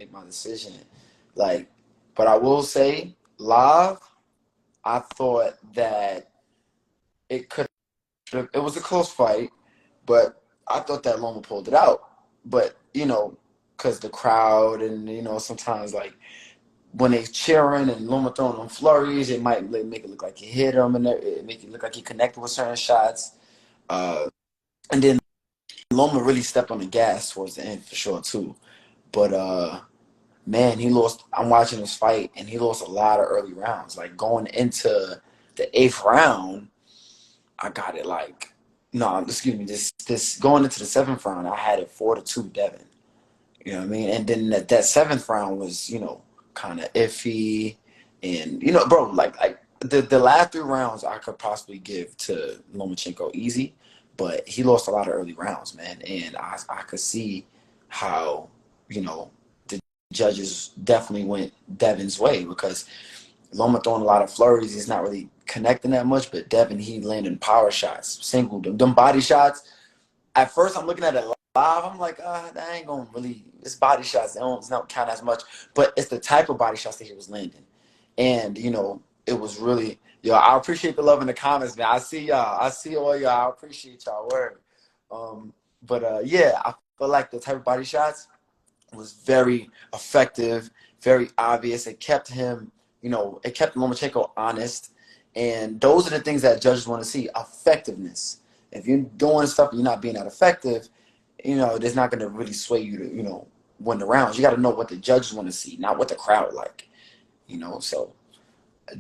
make my decision. Like, but I will say, live, I thought that it could. It was a close fight, but I thought that Loma pulled it out. But because the crowd and sometimes like when they cheering and Loma throwing them flurries, it might make it look like he hit him, and it make it look like he connected with certain shots. And then Loma really stepped on the gas towards the end for sure too. But man, he lost. I'm watching this fight, and he lost a lot of early rounds. Like going into the 8th round, I got it like no, excuse me. This going into the 7th round, I had it 4-2 Devin. You know what I mean? And then that 7th round was kind of iffy, and bro, like the last 3 rounds I could possibly give to Lomachenko easy, but he lost a lot of early rounds, man, and I could see how the judges definitely went Devin's way because Loma throwing a lot of flurries, he's not really connecting that much, but Devin, he landing power shots, single them body shots. At first, I'm looking at it live. I'm like, that ain't gonna really. It's body shots. They don't count as much, but it's the type of body shots that he was landing, and it was really. Yo, I appreciate the love in the comments, man. I see y'all. I see all y'all. I appreciate y'all. Word. Yeah, I feel like the type of body shots was very effective, very obvious. It kept him, it kept Lomachenko honest, and those are the things that judges want to see: effectiveness. If you're doing stuff and you're not being that effective, it's not going to really sway you to, win the rounds. You got to know what the judges want to see, not what the crowd like, So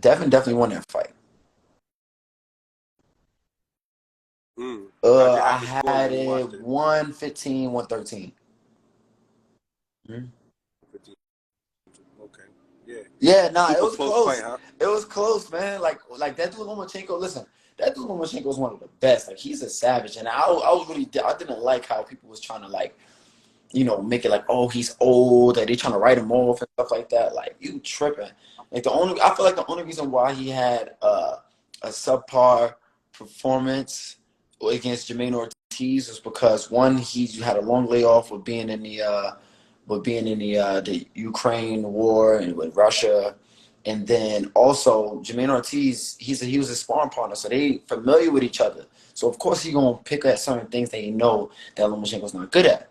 Devin definitely won that fight. I had it 115, 113. Okay. Yeah. Yeah, nah, it was close. Fight, huh? It was close, man. Like that dude Lomachenko. Listen, that dude Lomachenko is one of the best. Like he's a savage, and I didn't like how people was trying to make it like, oh, he's old, that they trying to write him off and stuff like that. Like you tripping. Like I feel like the only reason why he had a subpar performance against Jermaine Ortiz was because one, he had a long layoff with being in the Ukraine war and with Russia, and then also Jermaine Ortiz, he was a sparring partner, so they familiar with each other. So of course he gonna pick at certain things that he know that Lomachenko's not good at.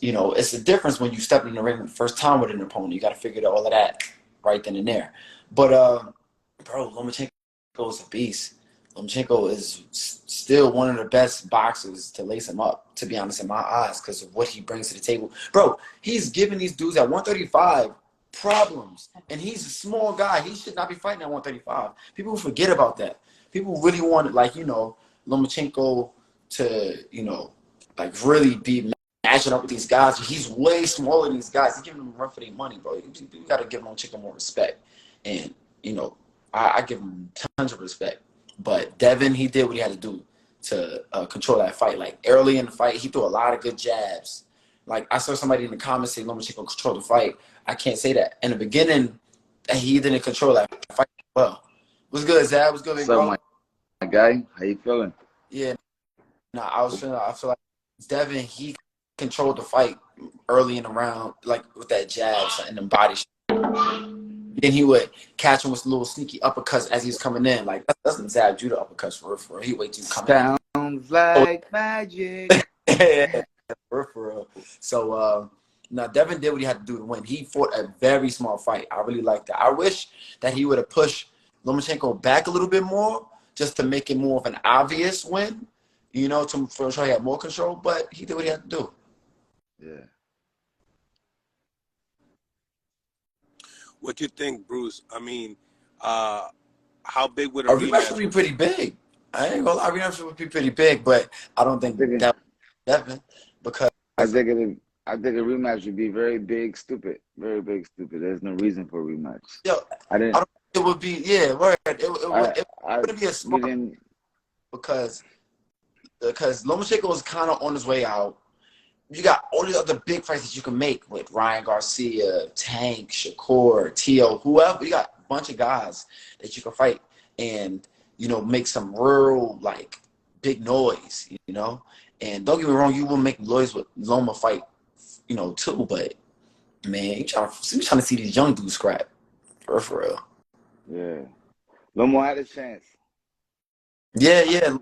It's the difference when you step in the ring the first time with an opponent. You got to figure out all of that right then and there. But bro, Lomachenko is a beast. Lomachenko is still one of the best boxers to lace him up, to be honest, in my eyes, because of what he brings to the table. Bro, he's giving these dudes at 135 problems, and he's a small guy. He should not be fighting at 135. People forget about that. People really want, Lomachenko to, really be matching up with these guys. He's way smaller than these guys. He's giving them a run for their money, bro. You got to give Lomachenko more respect. And, I give him tons of respect. But Devin, he did what he had to do to control that fight. Like, early in the fight, he threw a lot of good jabs. Like, I saw somebody in the comments say Lomachenko control the fight. I can't say that. In the beginning, he didn't control that fight well. What's good, Zab? What's good, big bro? My guy? How you feeling? Yeah. No, I feel like Devin, he controlled the fight early in the round, like with that jabs and them body shots. Then he would catch him with little sneaky uppercuts as he's coming in. Like, that's some Zab Judah uppercuts for real. He wait till you come in. Sounds like magic. Yeah, for real. So, now Devin did what he had to do to win. He fought a very smart fight. I really like that. I wish that he would have pushed Lomachenko back a little bit more just to make it more of an obvious win, to for sure he had more control, but he did what he had to do. Yeah. What you think, Bruce? I mean, how big would a rematch would be pretty big? I ain't gonna lie, a rematch would be pretty big, but I don't think that Devin, because I think a rematch would be very big, stupid. Very big, stupid. There's no reason for a rematch. Yo, I don't think it would be. Yeah, word. It wouldn't be a smart because Lomachenko was kind of on his way out. You got all the other big fights that you can make with Ryan Garcia, Tank, Shakur, Tio, whoever. You got a bunch of guys that you can fight and, make some real, big noise, And don't get me wrong, you will make noise with Loma fight, too. But Man, we trying to see these young dudes scrap. For real. Yeah. Lomo had a chance. Yeah.